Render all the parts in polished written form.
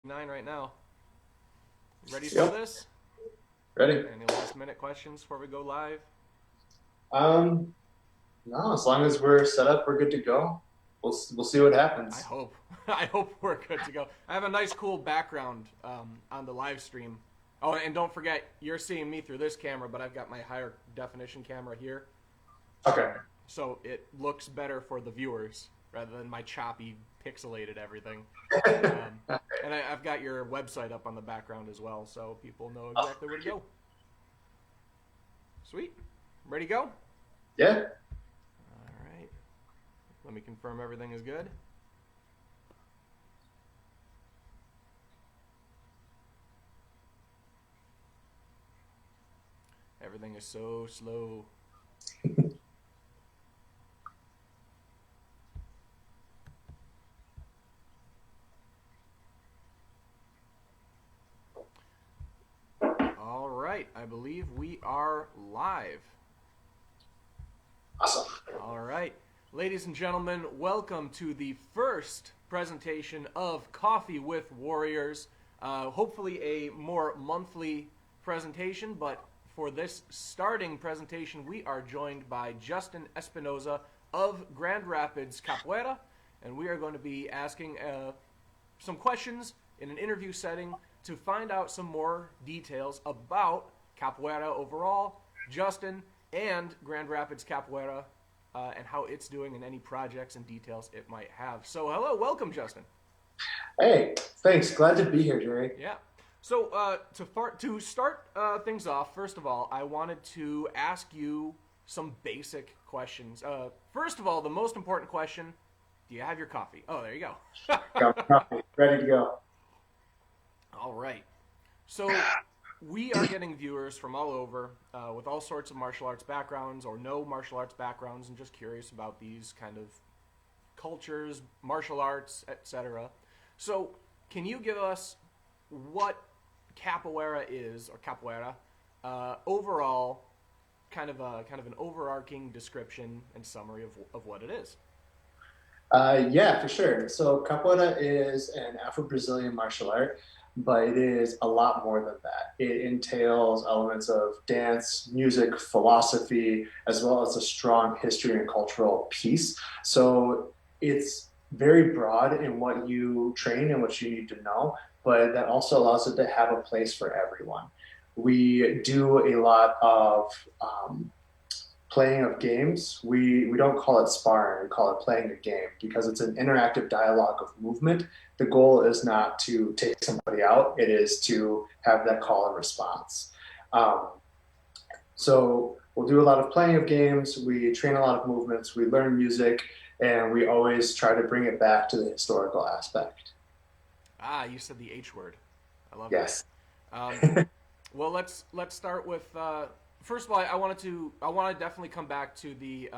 9 right now. Ready for Yep, this? ready. Any last minute questions before we go live? Um, no, as long as we're set up, we're good to go. We'll see what I happens. hope. I hope we're good to go. I have a nice, cool background on the live stream. Oh, and don't forget, you're seeing me through this camera, but I've got my higher definition camera here, Okay. so it looks better for the viewers rather than my choppy, pixelated everything. Um, and I've got your website up on the background as well, so people know Oh, exactly where to thank you. go. Sweet. Ready to go? Yeah. All right. Let me confirm everything is good. Everything is so slow. All right. I believe we are live. Awesome. All right. Ladies and gentlemen, welcome to the first presentation of Coffee with Warriors. Hopefully, a more monthly presentation, but for this starting presentation, we are joined by Juston Espinoza of Grand Rapids Capoeira, and we are going to be asking some questions in an interview setting to find out some more details about Capoeira overall, Justin, and Grand Rapids Capoeira, and how it's doing and any projects and details it might have. So, hello, welcome, Justin. Hey, thanks. Glad to be here, Jerry. Yeah. So, to start things off, first of all, I wanted to ask you some basic questions. First of all, the most important question: do you have your coffee? Oh, there you go. Got my coffee. Ready to go. All right. So we are getting viewers from all over with all sorts of martial arts backgrounds or no martial arts backgrounds and just curious about these kind of cultures, martial arts, etc. So, can you give us what capoeira is or capoeira overall, kind of an overarching description and summary of what it is? Yeah, for sure. So capoeira is an Afro-Brazilian martial art, but it is a lot more than that. It entails elements of dance, music, philosophy, as well as a strong history and cultural piece. So it's very broad in what you train and what you need to know, but that also allows it to have a place for everyone. We do a lot of playing of games. We don't call it sparring, we call it playing a game because it's an interactive dialogue of movement. The goal is not to take somebody out, it is to have that call and response. Um, so we'll do a lot of playing of games, we train a lot of movements, we learn music, and we always try to bring it back to the historical aspect. Ah, you said the H word. I love that. Yes. Um, well, let's start with. First of all, I want to definitely come back to the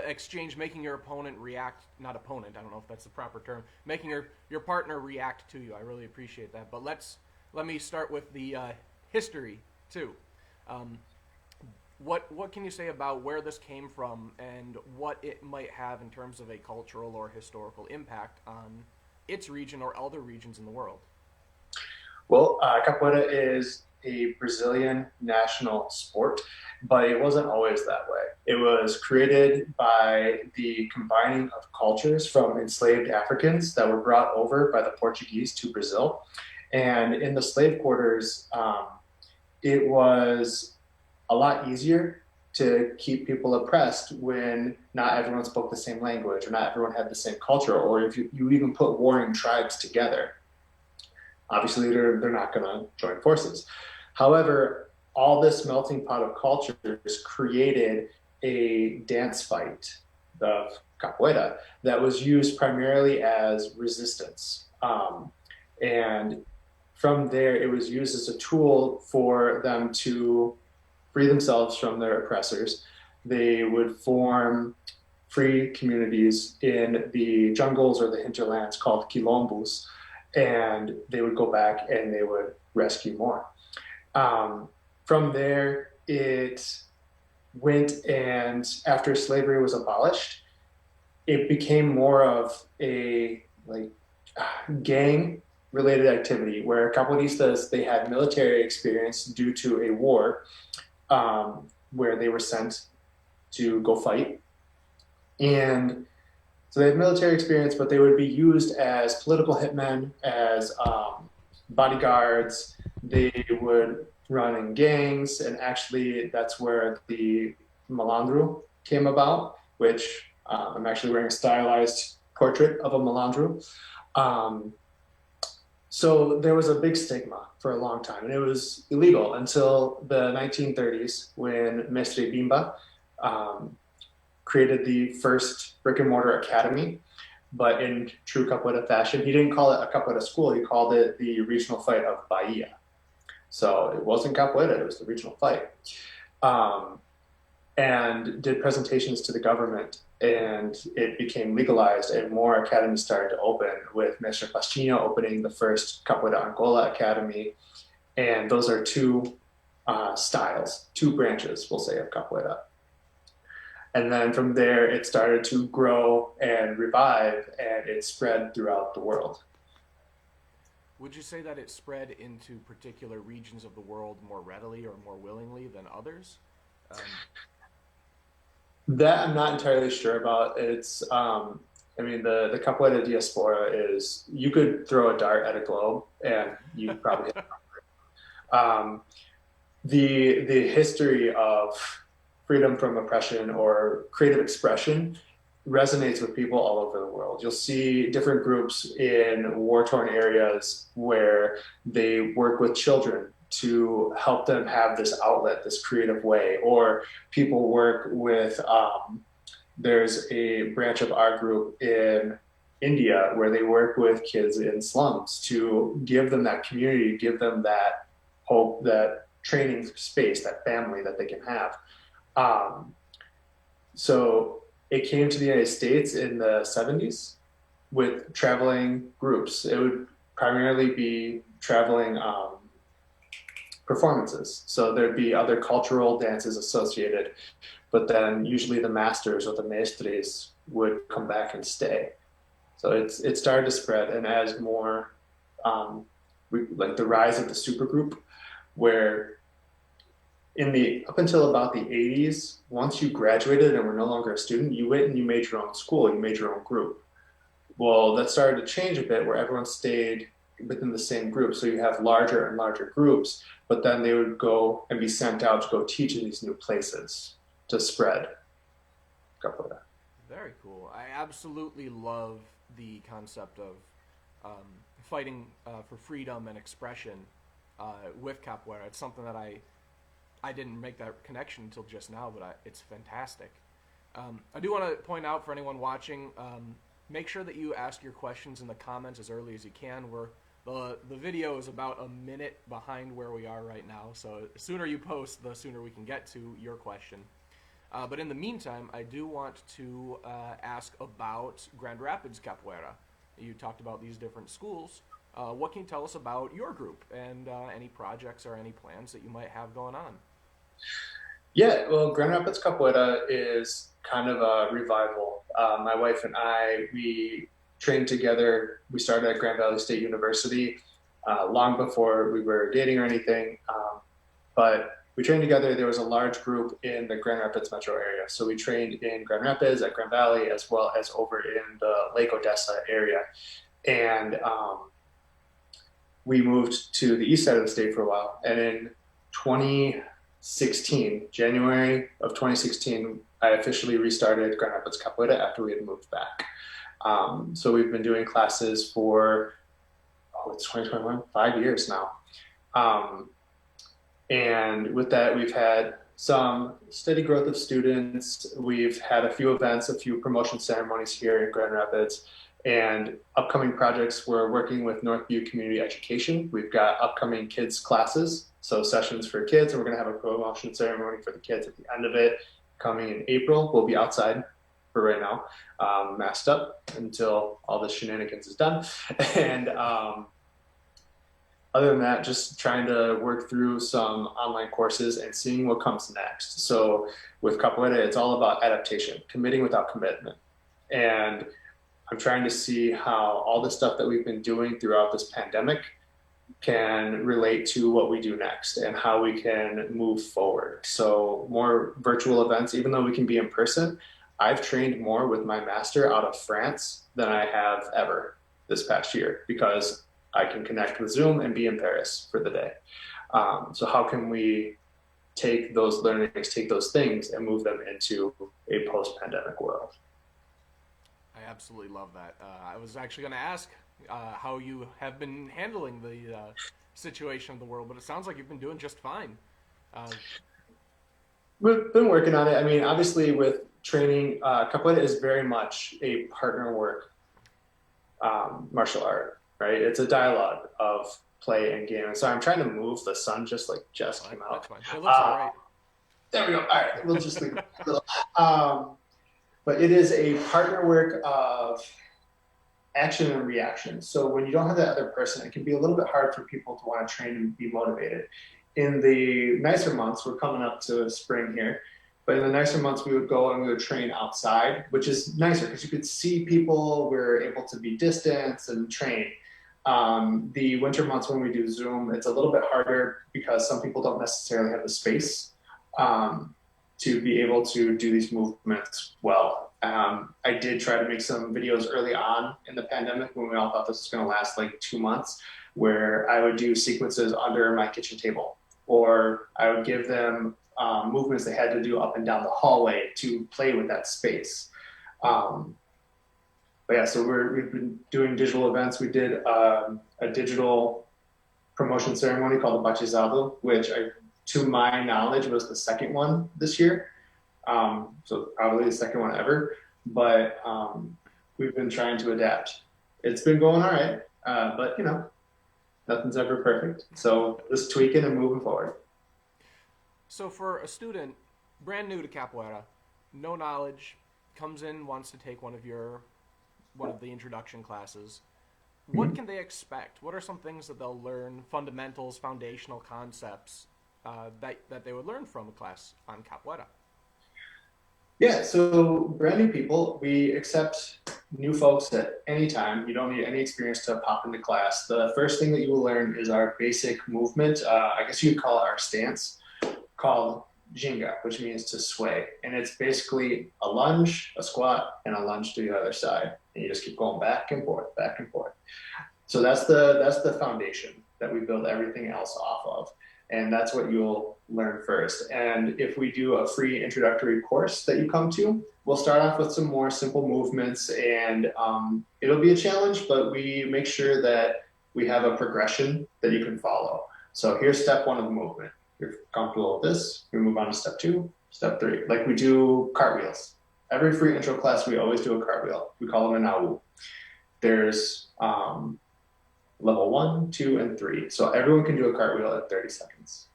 exchange, making your opponent react. Not opponent. I don't know if that's the proper term. Making your partner react to you. I really appreciate that. But let me start with the history too. Um, what can you say about where this came from and what it might have in terms of a cultural or historical impact on its region or other regions in the world? Well, capoeira is a Brazilian national sport, but it wasn't always that way. It was created by the combining of cultures from enslaved Africans that were brought over by the Portuguese to Brazil. And in the slave quarters, it was a lot easier to keep people oppressed when not everyone spoke the same language or not everyone had the same culture, or if you even put warring tribes together obviously they're not going to join forces. However, all this melting pot of cultures created a dance fight of capoeira that was used primarily as resistance. And from there, it was used as a tool for them to free themselves from their oppressors. They would form free communities in the jungles or the hinterlands called quilombos, and they would go back and they would rescue more. From there, it went and after slavery was abolished, it became more of a like gang related activity where capoeiristas, they had military experience due to a war where they were sent to go fight. And so they had military experience, but they would be used as political hitmen, as bodyguards. They would run in gangs, and actually, that's where the malandro came about, which I'm actually wearing a stylized portrait of a malandro. Um, so there was a big stigma for a long time, and it was illegal until the 1930s when Mestre Bimba um, created the first brick and mortar academy. But in true capoeira fashion, he didn't call it a capoeira school. He called it the regional fight of Bahia. So it wasn't capoeira; it was the regional fight. Um, and did presentations to the government, and it became legalized, and more academies started to open, with Mestre Pastinho opening the first Capoeira Angola Academy. And those are two styles, two branches, we'll say, of capoeira. And then from there, it started to grow and revive, and it spread throughout the world. Would you say that it spread into particular regions of the world more readily or more willingly than others? Um, That I'm not entirely sure about. I mean, the capoeira diaspora is, you could throw a dart at a globe and you probably hit. Um, the history of freedom from oppression or creative expression resonates with people all over the world. You'll see different groups in war-torn areas where they work with children to help them have this outlet, this creative way, or people work with, there's a branch of our group in India where they work with kids in slums to give them that community, give them that hope, that training space, that family that they can have. Um, so it came to the United States in the 70s with traveling groups. It would primarily be traveling performances. So there'd be other cultural dances associated, but then usually the masters or the maestres would come back and stay. So it started to spread, and as more like the rise of the supergroup, where in the up until about the 80s, once you graduated and were no longer a student, you went and you made your own school, you made your own group. Well, that started to change a bit where everyone stayed within the same group. So you have larger and larger groups, but then they would go and be sent out to go teach in these new places to spread capoeira. Very cool. I absolutely love the concept of fighting for freedom and expression with capoeira. It's something that I didn't make that connection until just now, but it's fantastic. I do want to point out for anyone watching, make sure that you ask your questions in the comments as early as you can. The video is about a minute behind where we are right now, so the sooner you post, the sooner we can get to your question. But in the meantime, I do want to ask about Grand Rapids Capoeira. You talked about these different schools. What can you tell us about your group and any projects or any plans that you might have going on? Yeah, well, Grand Rapids Capoeira is kind of a revival. My wife and I, we trained together. We started at Grand Valley State University long before we were dating or anything. But we trained together. There was a large group in the Grand Rapids metro area. So we trained in Grand Rapids, at Grand Valley, as well as over in the Lake Odessa area. And we moved to the east side of the state for a while. And in 2016, January of 2016, I officially restarted Grand Rapids Capoeira after we had moved back. So we've been doing classes for, it's 2021, 5 years now. And with that, we've had some steady growth of students. We've had a few events, a few promotion ceremonies here in Grand Rapids, and upcoming projects. We're working with Northview Community Education. We've got upcoming kids classes, so sessions for kids, and we're going to have a promotion ceremony for the kids at the end of it coming in April. We'll be outside for right now, masked up until all the shenanigans is done. And other than that, just trying to work through some online courses and seeing what comes next. So with Capoeira, it's all about adaptation, committing without commitment. And I'm trying to see how all the stuff that we've been doing throughout this pandemic can relate to what we do next and how we can move forward. So more virtual events, even though we can be in person. I've trained more with my master out of France than I have ever this past year because I can connect with Zoom and be in Paris for the day. So how can we take those learnings, take those things and move them into a post-pandemic world? I absolutely love that. I was actually going to ask how you have been handling the situation of the world, but it sounds like you've been doing just fine. Uh, We've been working on it. I mean, obviously, with training, capoeira is very much a partner work martial art, right? It's a dialogue of play and game. And so I'm trying to move the sun just came that's out. fine. It looks all right. There we go. All right, we'll just leave it a little. But it is a partner work of action and reaction. So when you don't have that other person, it can be a little bit hard for people to want to train and be motivated. In the nicer months, we're coming up to spring here, but in the nicer months, we would go and we would train outside, which is nicer because you could see people, we're able to be distance and train. The winter months when we do Zoom, it's a little bit harder because some people don't necessarily have the space to be able to do these movements well. I did try to make some videos early on in the pandemic when we all thought this was going to last like 2 months, where I would do sequences under my kitchen table, or I would give them movements they had to do up and down the hallway to play with that space. But yeah, so we've been doing digital events. We did a digital promotion ceremony called the Bachizado, which to my knowledge was the second one this year. So probably the second one ever, but we've been trying to adapt. It's been going all right, but nothing's ever perfect. So just tweaking and moving forward. So for a student brand new to capoeira, no knowledge, comes in, wants to take one of the introduction classes, what can they expect? What are some things that they'll learn, fundamentals, foundational concepts that they would learn from a class on capoeira? Yeah, so brand new people, we accept new folks at any time. You don't need any experience to pop into class. The first thing that you will learn is our basic movement. I guess you'd call it our stance, called Ginga, which means to sway. And it's basically a lunge, a squat, and a lunge to the other side. And you just keep going back and forth, back and forth. So that's the foundation that we build everything else off of. And that's what you'll learn first. And if we do a free introductory course that you come to, we'll start off with some more simple movements, and it'll be a challenge, but we make sure that we have a progression that you can follow. So here's step one of the movement. You're comfortable with this, we move on to step two, step three. Like we do cartwheels. Every free intro class, we always do a cartwheel. We call them an au. There's level 1, 2, and 3. So everyone can do a cartwheel in 30 seconds.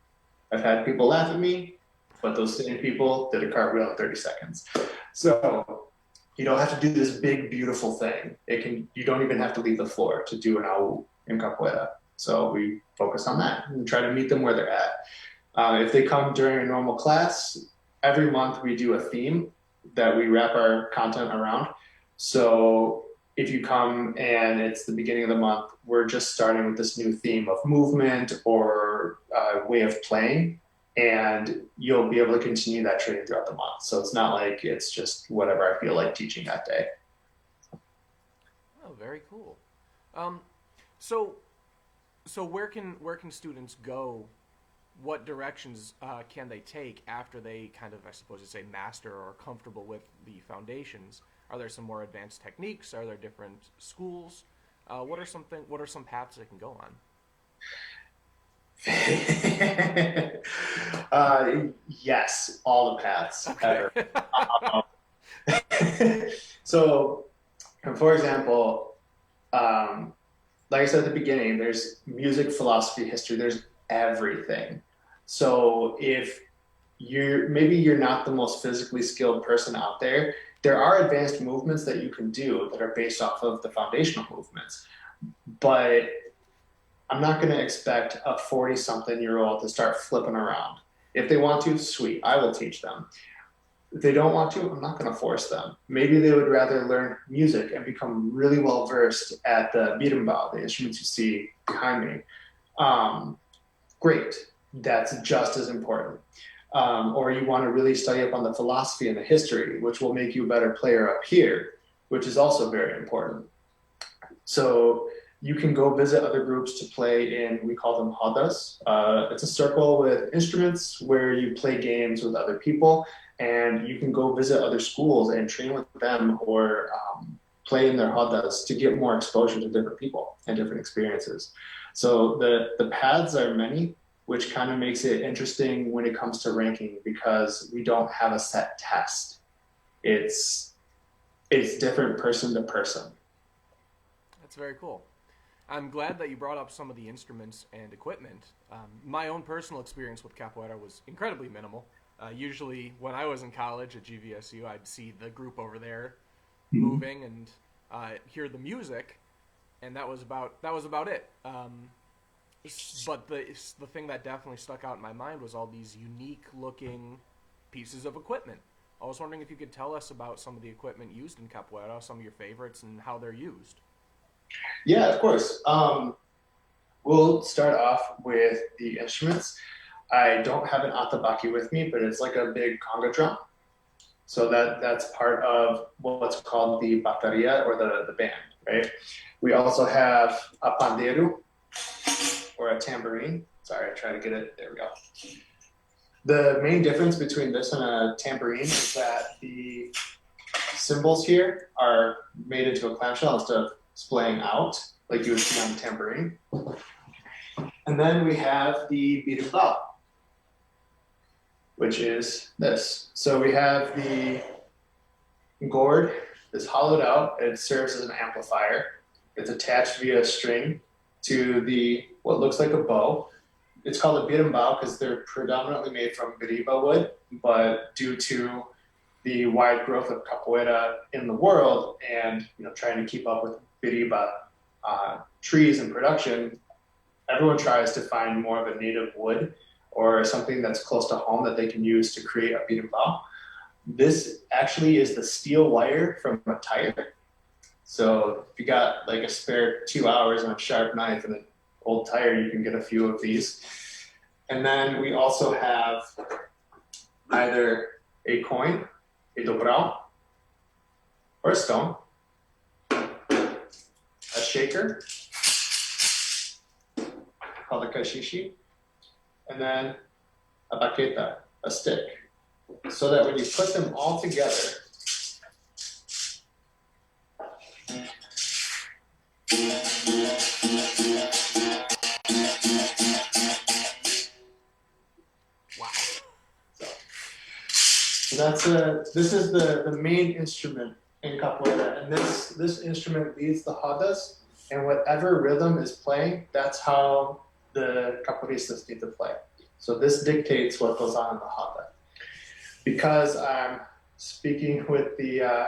I've had people laugh at me, but those same people did a cartwheel in 30 seconds. So you don't have to do this big, beautiful thing. You don't even have to leave the floor to do an au in capoeira. So we focus on that and try to meet them where they're at. If they come during a normal class, every month we do a theme that we wrap our content around. So if you come and it's the beginning of the month, we're just starting with this new theme of movement or way of playing, and you'll be able to continue that training throughout the month. So it's not like it's just whatever I feel like teaching that day. Oh, very cool. So where can students go? What directions can they take after they kind of, I suppose you'd say, master or are comfortable with the foundations? Are there some more advanced techniques? Are there different schools? What are some paths they can go on? Yes, all the paths ever. So, for example, like I said at the beginning, there's music, philosophy, history. There's everything. So if you're not the most physically skilled person out there, there are advanced movements that you can do that are based off of the foundational movements. But I'm not going to expect a 40-something-year-old to start flipping around. If they want to, sweet, I will teach them. If they don't want to, I'm not going to force them. Maybe they would rather learn music and become really well versed at the berimbau, the instruments you see behind me. Um, Great, that's just as important. Or you want to really study up on the philosophy and the history, which will make you a better player up here, which is also very important. So you can go visit other groups to play in, we call them rodas. It's a circle with instruments where you play games with other people, and you can go visit other schools and train with them or play in their rodas to get more exposure to different people and different experiences. So the paths are many, which kind of makes it interesting when it comes to ranking because we don't have a set test. It's different person to person. That's very cool. I'm glad that you brought up some of the instruments and equipment. My own personal experience with capoeira was incredibly minimal. Usually, when I was in college at GVSU, I'd see the group over there moving and hear the music, and that was about it. But the thing that definitely stuck out in my mind was all these unique looking pieces of equipment. I was wondering if you could tell us about some of the equipment used in capoeira, some of your favorites, and how they're used. Yeah, of course. We'll start off with the instruments. I don't have an atabaki with me, but it's like a big conga drum. So that's part of what's called the bateria or the band, right? We also have a pandeiro or a tambourine. Sorry, I tried to get it. There we go. The main difference between this and a tambourine is that the cymbals here are made into a clamshell instead of splaying out like you would see on the tambourine. And then we have the berimbau, which is this. So we have the gourd is hollowed out. It serves as an amplifier. It's attached via string to the what looks like a bow. It's called a berimbau because they're predominantly made from beriba wood, but due to the wide growth of capoeira in the world and trying to keep up with beriba trees in production, everyone tries to find more of a native wood or something that's close to home that they can use to create a berimbau. This actually is the steel wire from a tire. So if you got like a spare 2 hours and a sharp knife and an old tire, you can get a few of these. And then we also have either a coin, a dobrão, or a stone, a shaker called a kashishi, and then a baqueta, a stick. So that when you put them all together, this is the main instrument in capoeira, and this instrument leads the rodas, and whatever rhythm is playing, that's how the capoeiristas need to play. So this dictates what goes on in the roda. Because I'm speaking with the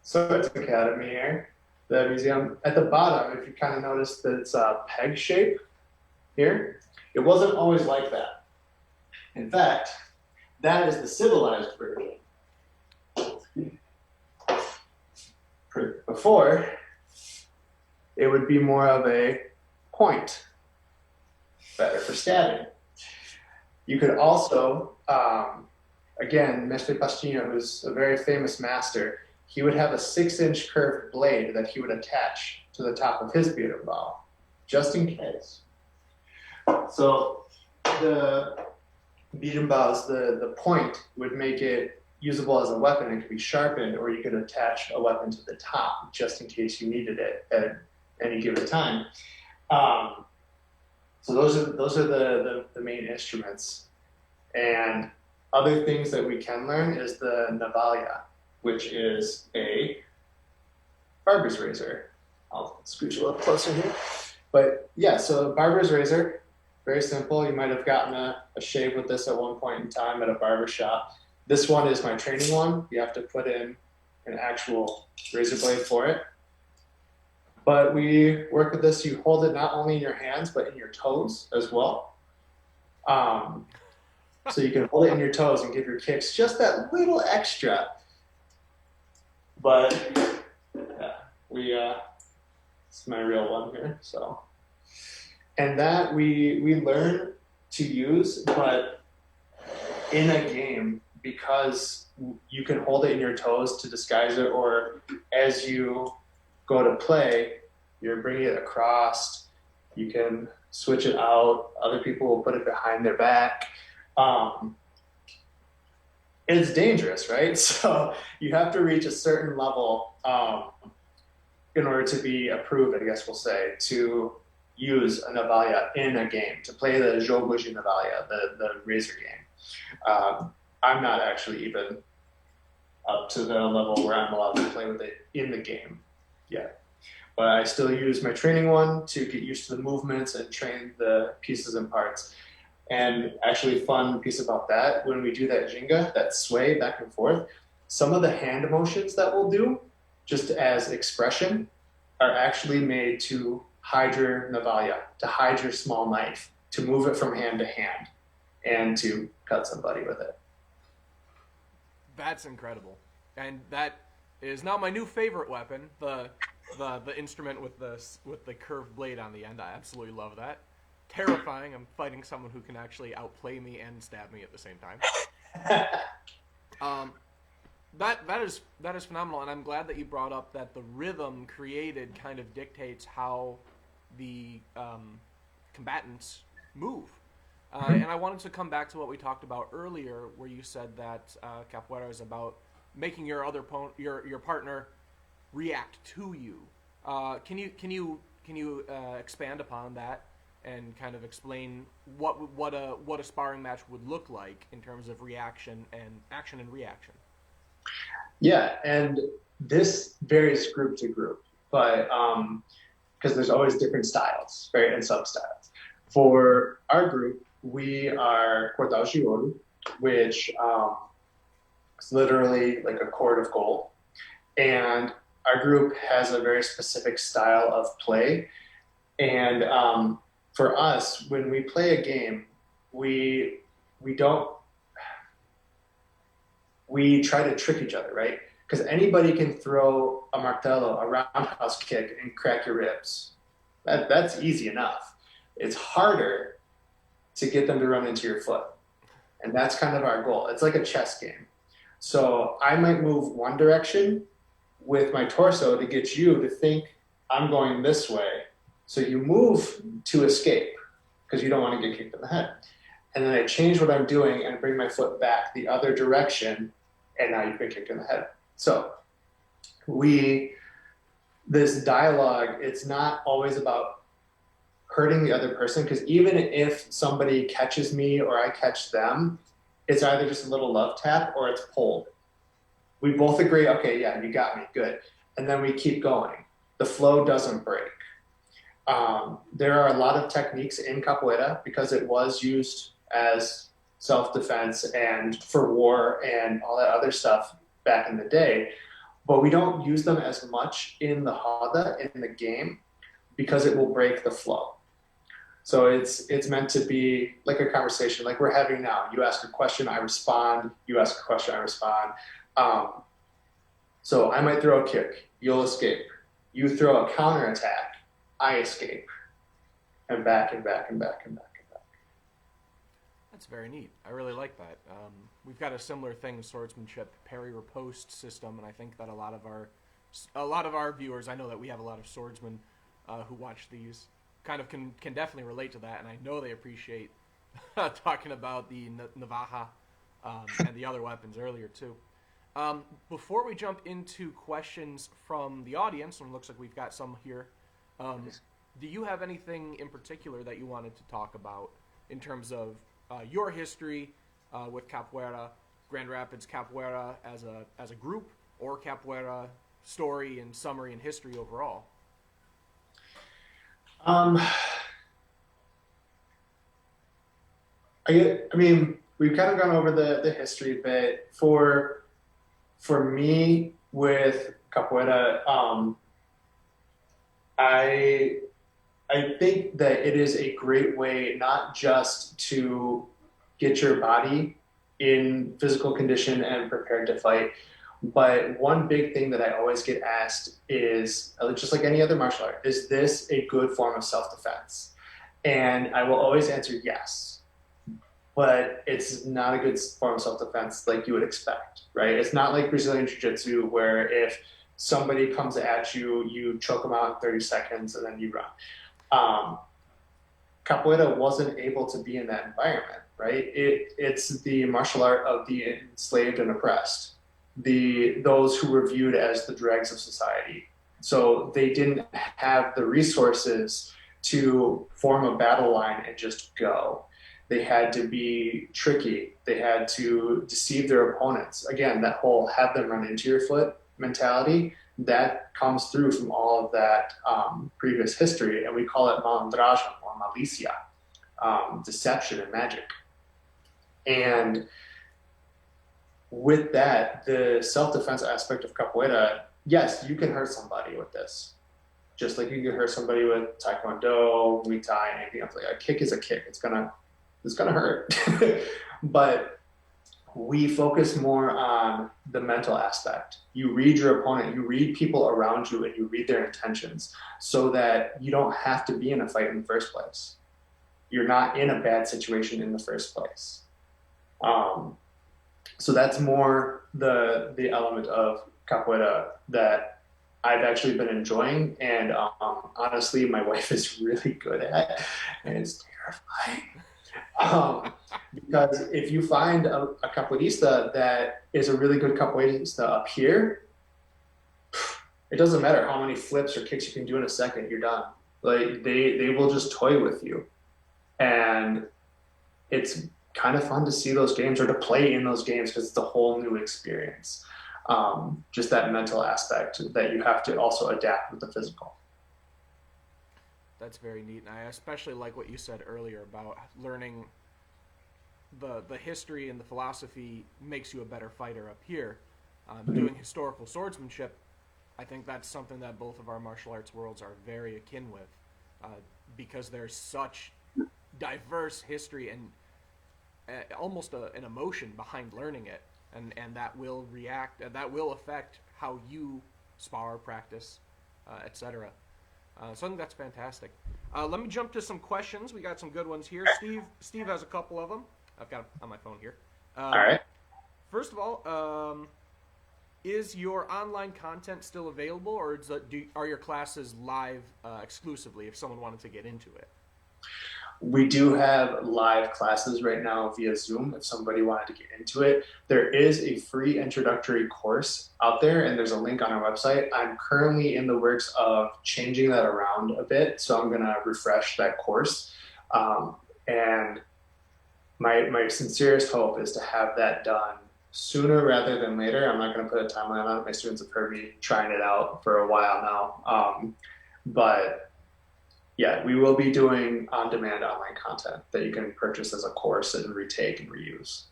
Swords Academy here, the museum, at the bottom, if you kind of notice that it's a peg shape here, it wasn't always like that. In fact, that is the civilized version. Before, it would be more of a point, better for stabbing. You could also, again, Mestre Pastinho, who's a very famous master, he would have a 6-inch curved blade that he would attach to the top of his berimbau, just in case. So the berimbaus, the point would make it usable as a weapon. It could be sharpened, or you could attach a weapon to the top just in case you needed it at any given time. So those are the main instruments. And other things that we can learn is the navalha, which is a barber's razor. I'll scooch a little closer here. But yeah, so barber's razor, very simple. You might have gotten a shave with this at one point in time at a barber shop. This one is my training one. You have to put in an actual razor blade for it. But we work with this. You hold it not only in your hands, but in your toes as well. So you can hold it in your toes and give your kicks just that little extra. But yeah, it's my real one here. So, and that we learn to use, but in a game, because you can hold it in your toes to disguise it, or as you go to play, you're bringing it across. You can switch it out. Other people will put it behind their back. It's dangerous, right? So you have to reach a certain level in order to be approved, I guess we'll say, to use a navalya in a game, to play the joguji navalya, the razor game. I'm not actually even up to the level where I'm allowed to play with it in the game yet. But I still use my training one to get used to the movements and train the pieces and parts. And actually, fun piece about that, when we do that jinga, that sway back and forth, some of the hand motions that we'll do, just as expression, are actually made to hide your navalya, to hide your small knife, to move it from hand to hand, and to cut somebody with it. That's incredible. And that is now my new favorite weapon, the instrument with the curved blade on the end. I absolutely love that. Terrifying. I'm fighting someone who can actually outplay me and stab me at the same time. That is phenomenal, and I'm glad that you brought up that the rhythm created kind of dictates how the combatants move. And I wanted to come back to what we talked about earlier, where you said that capoeira is about making your your partner react to you. Can you expand upon that and kind of explain what a sparring match would look like in terms of reaction and action and reaction? Yeah, and this varies group to group, but because there's always different styles, right, and sub-styles. For our group, we are cordal shioru, which is literally like a cord of gold. And our group has a very specific style of play. And for us, when we play a game, we try to trick each other, right? Because anybody can throw a martello, a roundhouse kick, and crack your ribs. That's easy enough. It's harder to get them to run into your foot. And that's kind of our goal. It's like a chess game. So I might move one direction with my torso to get you to think I'm going this way. So you move to escape because you don't want to get kicked in the head. And then I change what I'm doing and bring my foot back the other direction, and now you've been kicked in the head. So this dialogue, it's not always about hurting the other person, because even if somebody catches me or I catch them, it's either just a little love tap or it's pulled. We both agree, okay, yeah, you got me, good. And then we keep going. The flow doesn't break. There are a lot of techniques in capoeira because it was used as self-defense and for war and all that other stuff back in the day, but we don't use them as much in the roda, in the game, because it will break the flow. So it's meant to be like a conversation like we're having now. You ask a question, I respond. You ask a question, I respond. So I might throw a kick, you'll escape. You throw a counterattack, I escape. And back and back and back and back and back. That's very neat. I really like that. We've got a similar thing, swordsmanship, parry riposte system, and I think that a lot of our viewers, I know that we have a lot of swordsmen who watch these, kind of can definitely relate to that, and I know they appreciate talking about the navaja and the other weapons earlier too. Before we jump into questions from the audience, and it looks like we've got some here, do you have anything in particular that you wanted to talk about in terms of your history with capoeira, Grand Rapids Capoeira as a group, or capoeira story and summary and history overall? I mean, we've kind of gone over the history a bit. For me with capoeira, I think that it is a great way not just to get your body in physical condition and prepared to fight. But one big thing that I always get asked is, just like any other martial art, is this a good form of self-defense? And I will always answer yes, but it's not a good form of self-defense like you would expect, right? It's not like Brazilian Jiu-Jitsu where if somebody comes at you, you choke them out in 30 seconds and then you run. Um, Capoeira wasn't able to be in that environment, right? It's the martial art of the enslaved and oppressed, those who were viewed as the dregs of society. So they didn't have the resources to form a battle line and just go. They had to be tricky. They had to deceive their opponents. Again, that whole have them run into your foot mentality, that comes through from all of that previous history, and we call it malandragem or malicia, deception and magic. And with that, the self-defense aspect of capoeira, yes, you can hurt somebody with this. Just like you can hurt somebody with taekwondo, muay thai, anything else. Like a kick is a kick. It's gonna hurt. But we focus more on the mental aspect. You read your opponent, you read people around you, and you read their intentions so that you don't have to be in a fight in the first place. You're not in a bad situation in the first place. So that's more the element of capoeira that I've actually been enjoying, and honestly, my wife is really good at, and it's terrifying. Because if you find a capoeirista that is a really good capoeirista up here, it doesn't matter how many flips or kicks you can do in a second, you're done. Like they will just toy with you, and it's kind of fun to see those games or to play in those games because it's a whole new experience. Just that mental aspect that you have to also adapt with the physical. That's very neat, and I especially like what you said earlier about learning the history and the philosophy makes you a better fighter up here. Doing historical swordsmanship, I think that's something that both of our martial arts worlds are very akin with, because there's such diverse history and almost an emotion behind learning it, and that will that will affect how you spar, practice, etc. So I think that's fantastic. Let me jump to some questions. We got some good ones here. Steve has a couple of them. I've got them on my phone here. All right. First of all, is your online content still available, or are your classes live exclusively if someone wanted to get into it? We do have live classes right now via Zoom if somebody wanted to get into it. There is a free introductory course out there, and there's a link on our website. I'm currently in the works of changing that around a bit, so I'm going to refresh that course. And my sincerest hope is to have that done sooner rather than later. I'm not going to put a timeline on it. My students have heard me trying it out for a while now. But yeah, we will be doing on-demand online content that you can purchase as a course and retake and reuse.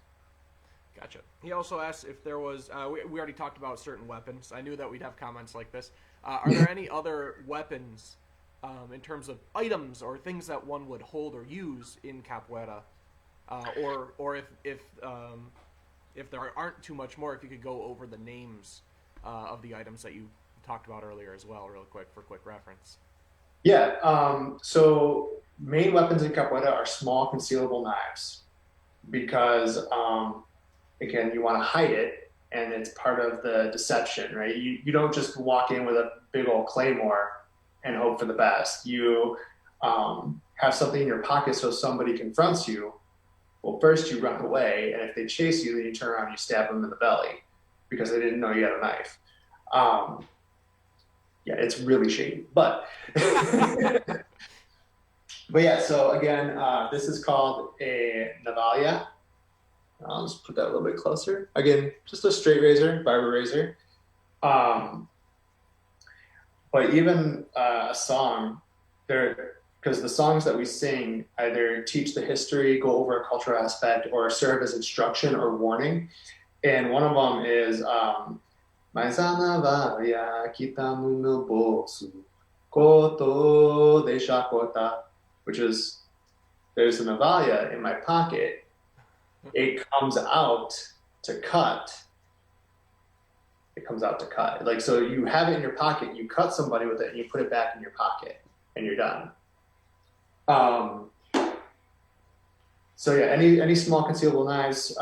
Gotcha. He also asked if there was, we already talked about certain weapons. I knew that we'd have comments like this. Are there any other weapons in terms of items or things that one would hold or use in capoeira? Or if there aren't too much more, if you could go over the names of the items that you talked about earlier as well, real quick, for quick reference. Yeah, so main weapons in capoeira are small concealable knives because, again, you want to hide it, and it's part of the deception, right? You don't just walk in with a big old claymore and hope for the best. You have something in your pocket so somebody confronts you. Well, first you run away, and if they chase you, then you turn around and you stab them in the belly because they didn't know you had a knife. Yeah, it's really shady, but yeah. So again, this is called a navalha. I'll just put that a little bit closer. Again, just a straight razor, barber razor. But even a song, because the songs that we sing either teach the history, go over a cultural aspect, or serve as instruction or warning. And one of them is Mas a navalha que tá no meu bolso, cortou, deixa cortar, which is, there's a navalha in my pocket, it comes out to cut. It comes out to cut. Like, so you have it in your pocket, you cut somebody with it, and you put it back in your pocket, and you're done. Um, so yeah, any small concealable knives.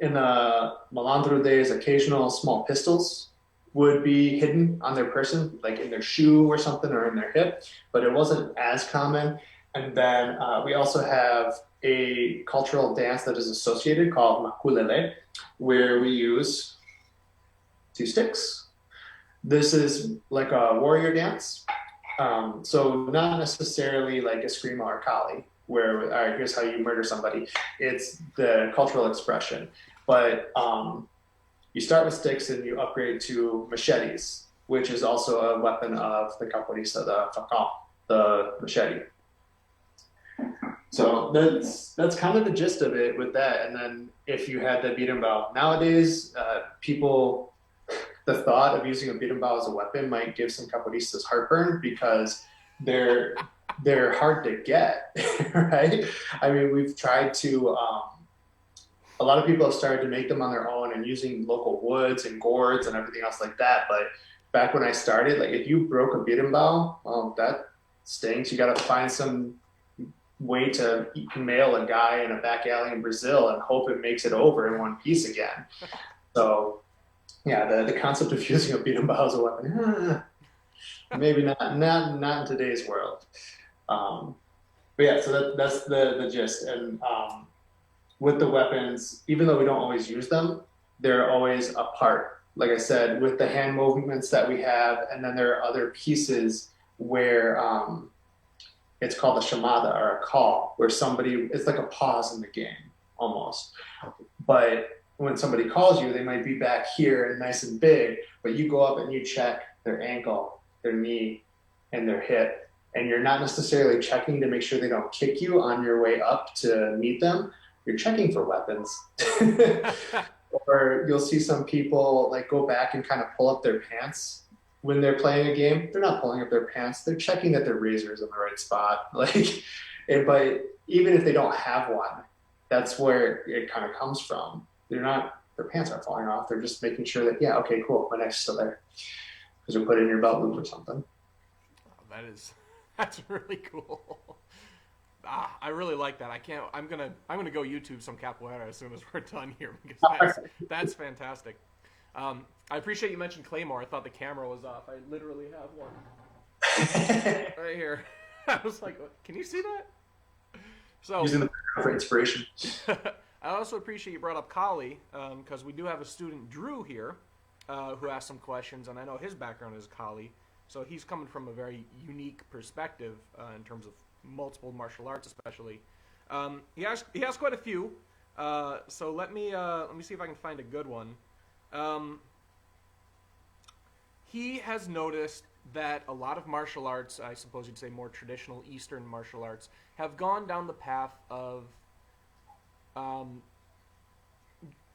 In the Malandro days, occasional small pistols would be hidden on their person, like in their shoe or something, or in their hip, but it wasn't as common. And then we also have a cultural dance that is associated called makulele, where we use two sticks. This is like a warrior dance. So not necessarily like Eskrima or Kali, where, all right, here's how you murder somebody. It's the cultural expression. But you start with sticks and you upgrade to machetes, which is also a weapon of the capoeirista, the facão, the machete. So that's kind of the gist of it with that. And then if you had the beat bow, nowadays people, the thought of using a beat bow as a weapon might give some capoeiristas heartburn because they're hard to get, right? I mean, we've tried to. A lot of people have started to make them on their own and using local woods and gourds and everything else like that. But back when I started, like if you broke a beat bow, well, that stinks. You got to find some way to mail a guy in a back alley in Brazil and hope it makes it over in one piece again. So yeah, the concept of using a beat bow as a weapon, maybe not in today's world. But yeah, so that's the gist. And with the weapons, even though we don't always use them, they're always a part. Like I said, with the hand movements that we have, and then there are other pieces where it's called a chamada or a call, where somebody, it's like a pause in the game almost. But when somebody calls you, they might be back here and nice and big, but you go up and you check their ankle, their knee, and their hip. And you're not necessarily checking to make sure they don't kick you on your way up to meet them. You're checking for weapons. Or you'll see some people like go back and kind of pull up their pants when they're playing a game. They're not pulling up their pants. They're checking that their razor is in the right spot. Like, but even if they don't have one, that's where it kind of comes from. Their pants aren't falling off. They're just making sure that, yeah, okay, cool, my knife's still there. Because you put it in your belt loop or something. Oh, that's really cool. I really like that. I'm gonna go YouTube some capoeira as soon as we're done here because that's fantastic. I appreciate you mentioned Claymore. I thought the camera was off. I literally have one right here. I was like, can you see that? So using the for inspiration. I also appreciate you brought up Kali because we do have a student, Drew, here who asked some questions, and I know his background is Kali, so he's coming from a very unique perspective in terms of multiple martial arts, especially. He has quite a few. So let me see if I can find a good one. He has noticed that a lot of martial arts, I suppose you'd say more traditional Eastern martial arts, have gone down the path of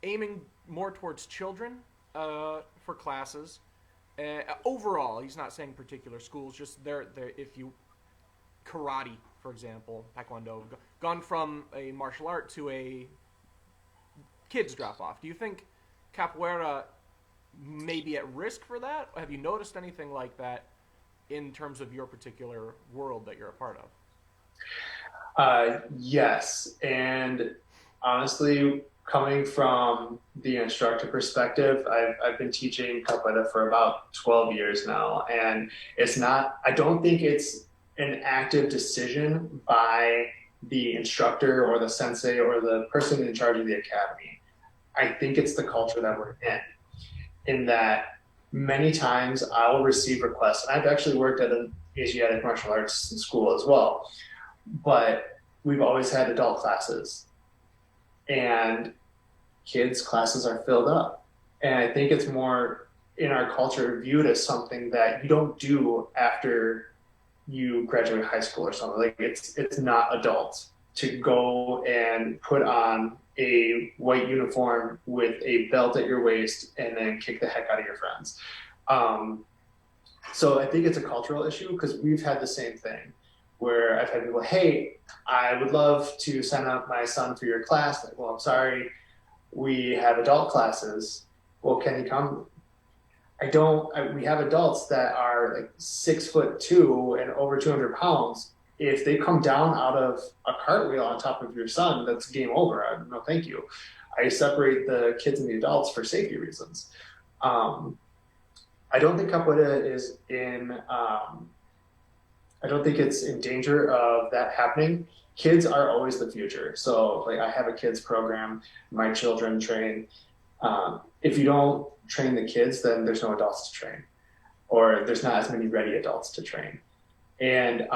aiming more towards children for classes. Overall, he's not saying particular schools, just if you karate, for example, taekwondo, gone from a martial art to a kids drop off. Do you think capoeira may be at risk for that? Have you noticed anything like that in terms of your particular world that you're a part of? Yes, and honestly, coming from the instructor perspective, I've been teaching capoeira for about 12 years now, and I don't think it's an active decision by the instructor or the sensei or the person in charge of the academy. I think it's the culture that we're in that many times I'll receive requests, and I've actually worked at an Asiatic martial arts school as well, but we've always had adult classes, and kids' classes are filled up. And I think it's more in our culture viewed as something that you don't do after you graduate high school or something. Like it's not adult to go and put on a white uniform with a belt at your waist and then kick the heck out of your friends. So I think it's a cultural issue because we've had the same thing. where I've had people, hey, I would love to sign up my son for your class. Like, well, I'm sorry, we have adult classes. Well, can he come? We have adults that are like 6'2" and over 200 pounds. If they come down out of a cartwheel on top of your son, that's game over. No, thank you. I separate the kids and the adults for safety reasons. I don't think capoeira is I don't think it's in danger of that happening. Kids are always the future. So like I have a kids program, my children train. If you don't train the kids, then there's no adults to train, or there's not as many ready adults to train. And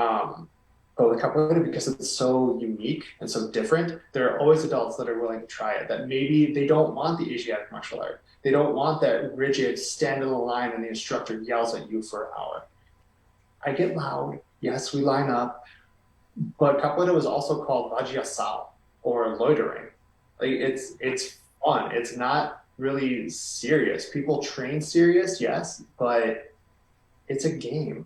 but with capoeira, because it's so unique and so different, there are always adults that are willing to try it, that maybe they don't want the Asiatic martial art. They don't want that rigid stand in the line and the instructor yells at you for an hour. I get loud. Yes, we line up. But capoeira was also called vagiação, or loitering. Like it's fun. It's not really serious. People train serious, yes, but it's a game.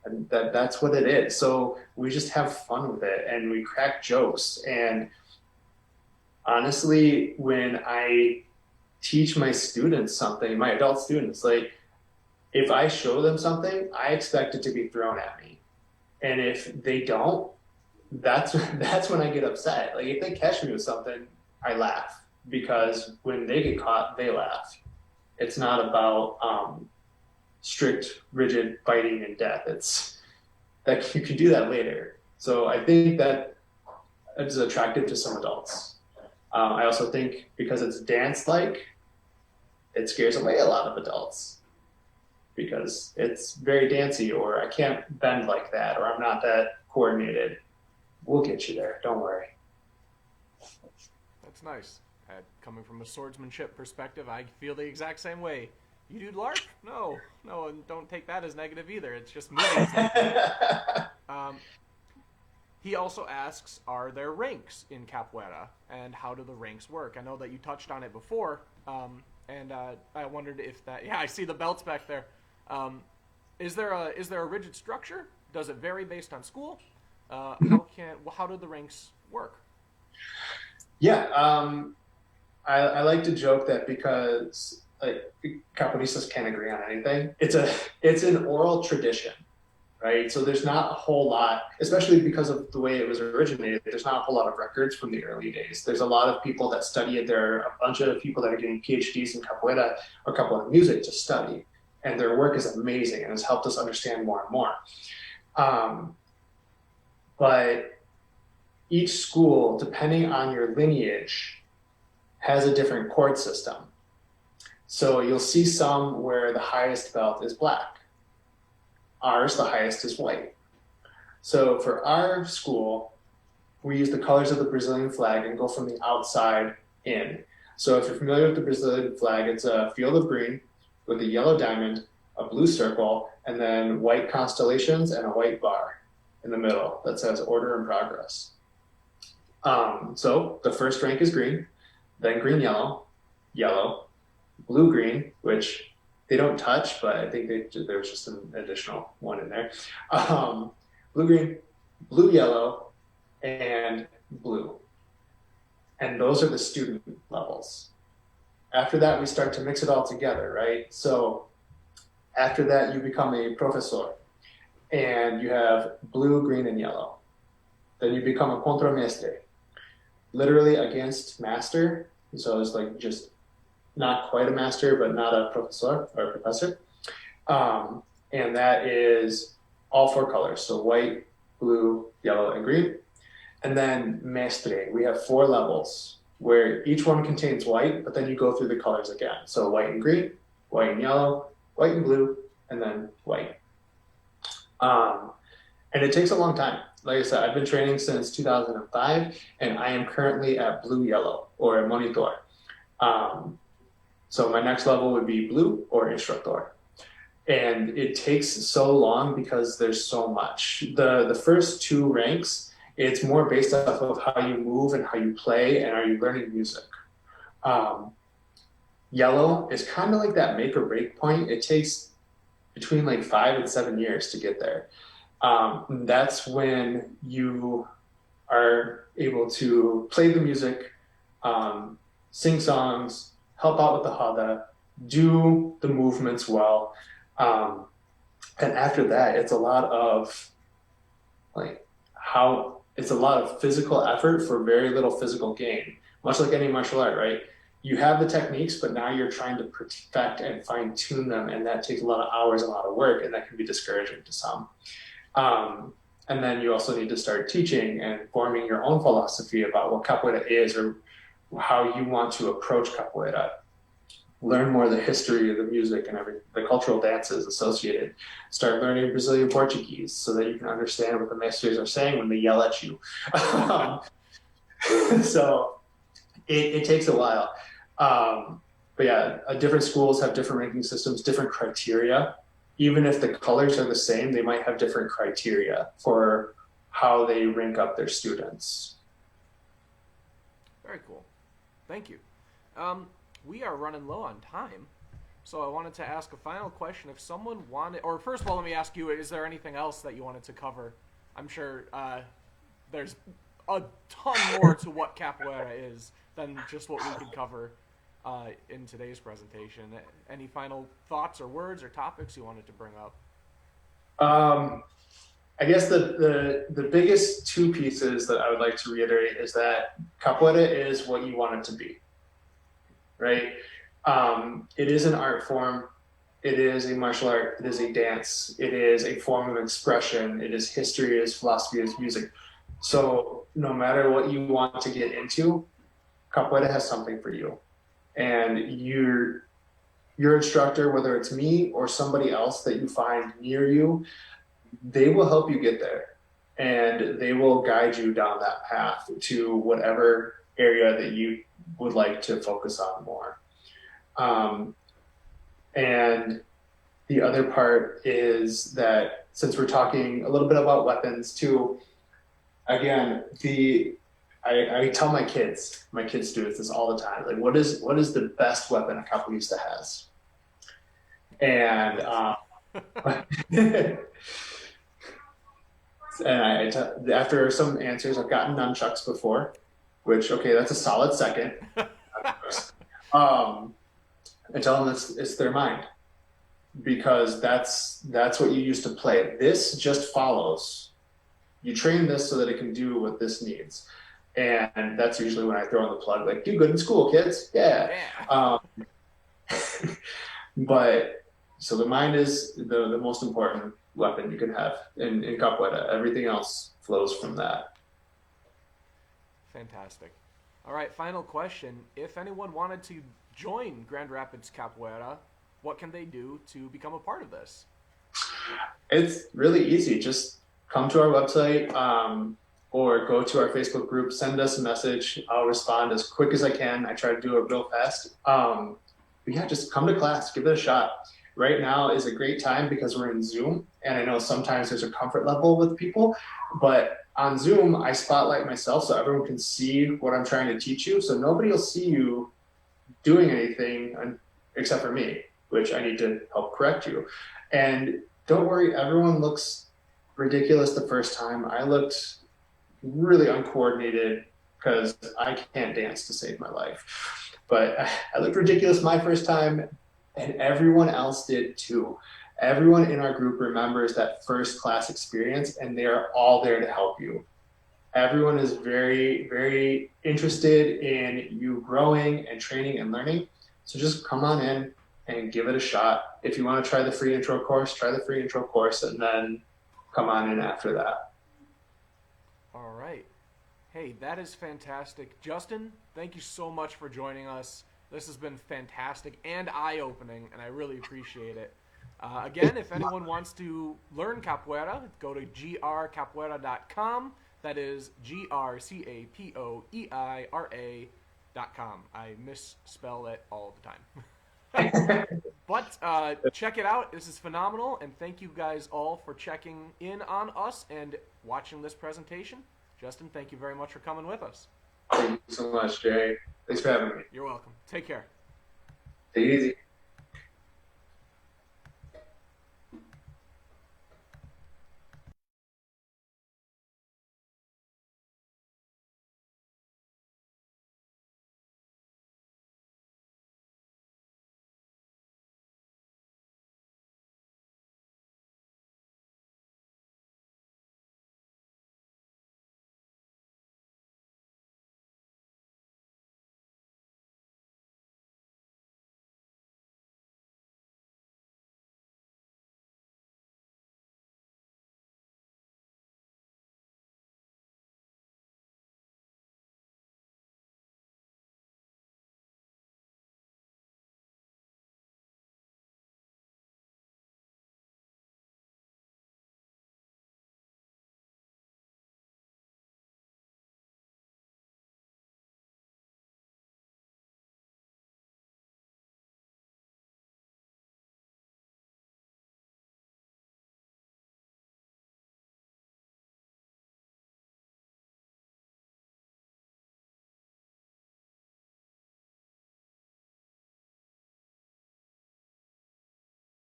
And that's what it is. So we just have fun with it and we crack jokes. And honestly, when I teach my students something, my adult students, like if I show them something, I expect it to be thrown at me. And if they don't, that's when I get upset. Like if they catch me with something, I laugh, because when they get caught, they laugh. It's not about strict, rigid fighting and death. It's that you can do that later. So I think that it's attractive to some adults. I also think because it's dance-like, it scares away a lot of adults, because it's very dancey, or I can't bend like that, or I'm not that coordinated. We'll get you there. Don't worry. That's nice. Coming from a swordsmanship perspective, I feel the exact same way. You do LARP? No, and don't take that as negative either. It's just moving. He also asks, are there ranks in capoeira, and how do the ranks work? I know that you touched on it before, and I wondered if that. Yeah, I see the belts back there. Is there a rigid structure? Does it vary based on school? How do the ranks work? Yeah, I like to joke that because like capoeiristas can't agree on anything. It's an oral tradition, right? So there's not a whole lot, especially because of the way it was originated. There's not a whole lot of records from the early days. There's a lot of people that study it. There are a bunch of people that are getting PhDs in capoeira or capoeira music to study, and their work is amazing and has helped us understand more and more. But each school, depending on your lineage, has a different chord system. So you'll see some where the highest belt is black. Ours, the highest is white. So for our school, we use the colors of the Brazilian flag and go from the outside in. So if you're familiar with the Brazilian flag, it's a field of green with a yellow diamond, a blue circle, and then white constellations and a white bar in the middle that says order and progress. So the first rank is green, then green, yellow, yellow, blue, green, which they don't touch, but I think there was just an additional one in there. Blue, green, blue, yellow, and blue. And those are the student levels. After that, we start to mix it all together, right? So after that, you become a professor, and you have blue, green, and yellow. Then you become a contramestre, literally against master. So it's like just not quite a master, but not a professor or a professor. And that is all four colors. So white, blue, yellow, and green. And then mestre, we have 4 levels where each one contains white, but then you go through the colors again. So white and green, white and yellow, white and blue, and then white. And it takes a long time. Like I said, I've been training since 2005, and I am currently at blue, yellow, or monitor. So my next level would be blue or instructor. And it takes so long because there's so much. The first 2 ranks, it's more based off of how you move and how you play, and are you learning music. Yellow is kind of like that make or break point. It takes between like 5 and 7 years to get there. That's when you are able to play the music, sing songs, help out with the hada, do the movements well. Um, and after that, it's a lot of like how it's a lot of physical effort for very little physical gain, much like any martial art, right? You have the techniques, but now you're trying to perfect and fine tune them, and that takes a lot of hours, a lot of work, and that can be discouraging to some. Um, and then you also need to start teaching and forming your own philosophy about what capoeira is or how you want to approach capoeira. Learn more of the history of the music and the cultural dances associated. Start learning Brazilian Portuguese so that you can understand what the masters are saying when they yell at you. So it takes a while. But yeah, different schools have different ranking systems, different criteria. Even if the colors are the same, they might have different criteria for how they rank up their students. Very cool. Thank you. We are running low on time, so I wanted to ask a final question. If someone wanted, or first of all, let me ask you, is there anything else that you wanted to cover? I'm sure there's a ton more to what capoeira is than just what we could cover in today's presentation. Any final thoughts or words or topics you wanted to bring up? I guess the biggest two pieces that I would like to reiterate is that capoeira is what you want it to be, right? It is an art form. It is a martial art. It is a dance. It is a form of expression. It is history. It is philosophy. It is music. So no matter what you want to get into, capoeira has something for you. And your instructor, whether it's me or somebody else that you find near you, they will help you get there. And they will guide you down that path to whatever area that you would like to focus on more. And the other part is that since we're talking a little bit about weapons too, again, I tell my kids students this all the time. Like, what is the best weapon a capoeirista has? And after some answers, I've gotten nunchucks before, which okay, that's a solid second. I tell them it's their mind because that's what you use to play. This just follows. You train this so that it can do what this needs. And that's usually when I throw in the plug, like, do good in school, kids. Yeah. But so the mind is the most important weapon you can have in capoeira. Everything else flows from that. Fantastic. All right, final question. If anyone wanted to join Grand Rapids Capoeira, what can they do to become a part of this? It's really easy. Just come to our website or go to our Facebook group, send us a message. I'll respond as quick as I can. I try to do it real fast. But yeah, just come to class, give it a shot. Right now is a great time because we're in Zoom, and I know sometimes there's a comfort level with people, but on Zoom, I spotlight myself so everyone can see what I'm trying to teach you. So nobody will see you doing anything except for me, which I need to help correct you. And don't worry, everyone looks ridiculous the first time. I looked really uncoordinated because I can't dance to save my life. But I looked ridiculous my first time, and everyone else did too. Everyone in our group remembers that first class experience, and they are all there to help you. Everyone is very, very interested in you growing and training and learning. So just come on in and give it a shot. If you want to try the free intro course, try the free intro course, and then come on in after that. All right. Hey, that is fantastic. Juston, thank you so much for joining us. This has been fantastic and eye-opening, and I really appreciate it. Again, if anyone wants to learn capoeira, go to grcapoeira.com. That is grcapoeira.com. I misspell it all the time. But check it out. This is phenomenal, and thank you guys all for checking in on us and watching this presentation. Juston, thank you very much for coming with us. Thank you so much, Jay. Thanks for having me. You're welcome. Take care. Take it easy.